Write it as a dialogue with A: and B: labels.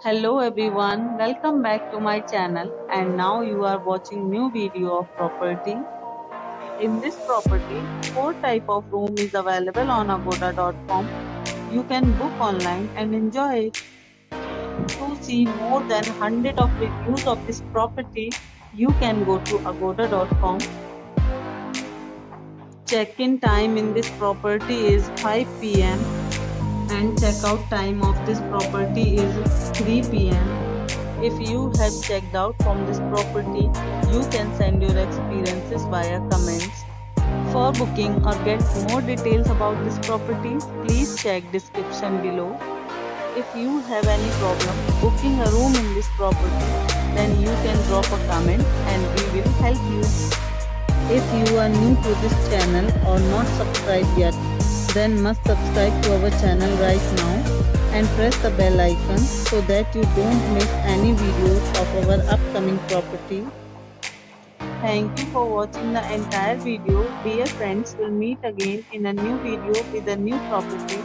A: Hello everyone, welcome back to my channel and now you are watching new video of property. In this property, four type of room is available on agoda.com. You can book online and enjoy it. To see more than 100 of reviews of this property, you can go to agoda.com. Check-in time in this property is 5 p.m. and check-out time of this property is 3 p.m. If you have checked out from this property, you can send your experiences via comments. For booking or get more details about this property, please check description below. If you have any problem booking a room in this property, then you can drop a comment and we will help you. If you are new to this channel or not subscribed yet, then must subscribe to our channel right now and press the bell icon so that you don't miss any videos of our upcoming property. Thank you for watching the entire video. Dear friends, we'll meet again in a new video with a new property.